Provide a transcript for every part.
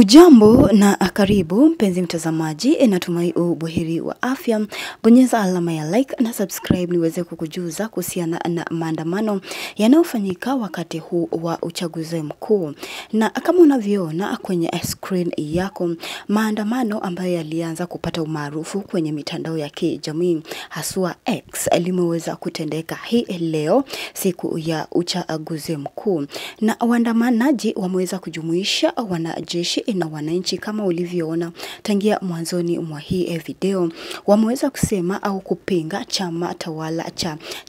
Hujambo na karibu mpenzi mtazamaji, natumai ubuheri wa afya. Bonyeza alama ya like na subscribe niweze kukujuza kuhusiana na maandamano yanayofanyika wakati huu wa uchaguzi mkuu. Na kama unavyoona kwenye screen yako, maandamano ambayo yalianza kupata umaarufu kwenye mitandao ya kijamii haswa X limeweza kutendeka hii leo, siku ya uchaguzi mkuu. Na waandamanaji wameweza kujumuisha wanajeshi na wananchi. Kama ulivyoona tangia mwanzoni mwa hii video, wameweza kusema au kupinga chama tawala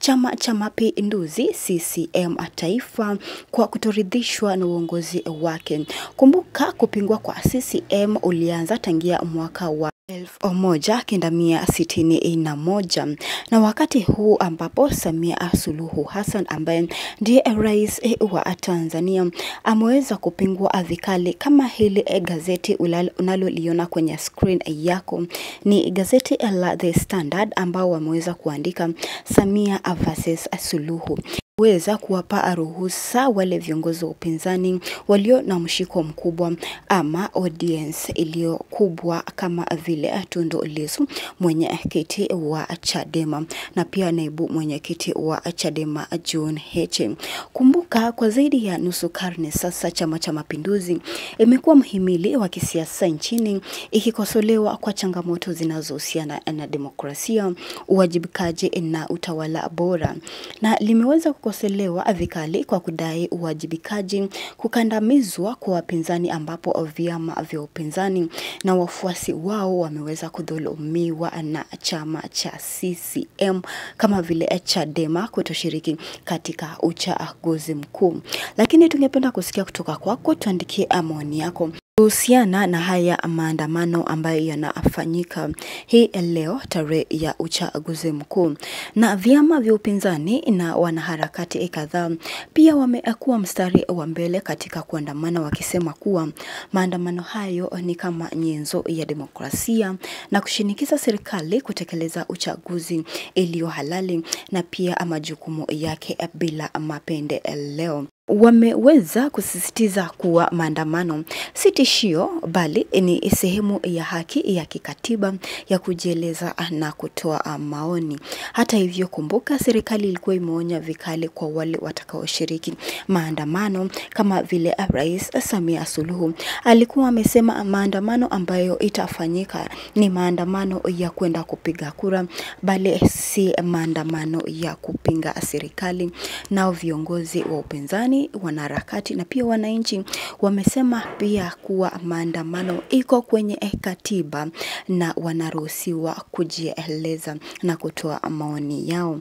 Chama cha Mapinduzi CCM taifa kwa kutoridhishwa na uongozi wake. Kumbuka kupingwa kwa CCM ulianza tangia mwaka wa 1961 na wakati huu ambapo Samia Suluhu Hassan ambaye ndiye rais wa Tanzania ameweza kupingwa vikali. Kama hili gazeti unaloliona kwenye screen yako ni gazeti la The Standard ambao wameweza kuandika Samia versus Suluhu, weza kuwapa ruhusa wale viongozi wa upinzani walio na mshiko mkubwa ama audience iliyo kubwa kama vile Tundu Lissu, mwenyekiti wa Chadema, na pia naibu mwenyekiti wa Chadema John Heche. Kumbuka kwa zaidi ya nusu karne sasa Chama cha Mapinduzi imekuwa mhimili wa kisiasa nchini, ikikosolewa kwa changamoto zinazohusiana na demokrasia, uwajibikaji na utawala bora, na limeweza kukoselewa vikali kwa kudai uwajibikaji, kukandamizwa kwa wapinzani ambapo vyama vya upinzani na wafuasi wao wameweza kudhulumiwa na chama cha CCM kama vile Chadema kutoshiriki katika uchaguzi mkuu. Lakini tungependa kusikia kutoka kwako, tuandikie maoni yako kuhusiana na haya maandamano ambayo yanafanyika hii leo tarehe ya uchaguzi mkuu. Na vyama vya upinzani na wanaharakati kadhaa pia wamekuwa mstari wa mbele katika kuandamana, wakisema kuwa maandamano hayo ni kama nyenzo ya demokrasia na kushinikiza serikali kutekeleza uchaguzi iliyo halali na pia majukumu yake bila mapendeleo. Wameweza kusisitiza kuwa maandamano si tishio bali ni sehemu ya haki ya kikatiba ya kujieleza na kutoa maoni. Hata hivyo, kumbuka serikali ilikuwa imeonya vikali kwa wale watakaoshiriki maandamano, kama vile Rais Samia Suluhu alikuwa amesema maandamano ambayo itafanyika ni maandamano ya kwenda kupiga kura bali si maandamano ya kupinga serikali. Nao viongozi wa upinzani, wanaharakati na pia wananchi wamesema pia kuwa maandamano iko kwenye katiba na wanaruhusiwa kujieleza na kutoa maoni yao.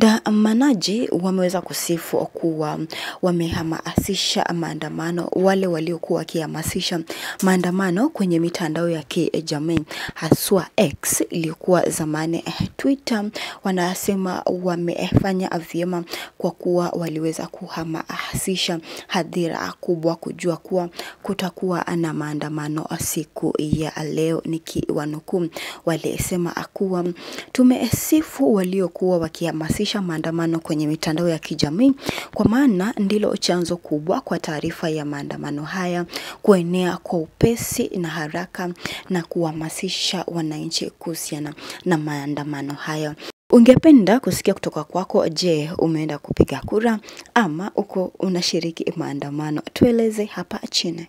Waandamanaji wameweza kusifu kuwa wamehamasisha maandamano, wale waliokuwa wakihamasisha maandamano kwenye mitandao ya kijamii haswa X ilikuwa zamani Twitter. Wanasema wamefanya vyema kwa kuwa waliweza kuhamasisha hadhira kubwa kujua kuwa kutakuwa na maandamano siku ya leo. Nikiwanukuu, walisema kuwa tumesifu waliokuwa wakihamasisha maandamano kwenye mitandao ya kijamii, kwa maana ndilo chanzo kubwa kwa taarifa ya maandamano haya kuenea kwa upesi na haraka na kuhamasisha wananchi kuhusiana na maandamano haya. Ungependa kusikia kutoka kwako, je, umeenda kupiga kura ama uko unashiriki maandamano? Tueleze hapa chini.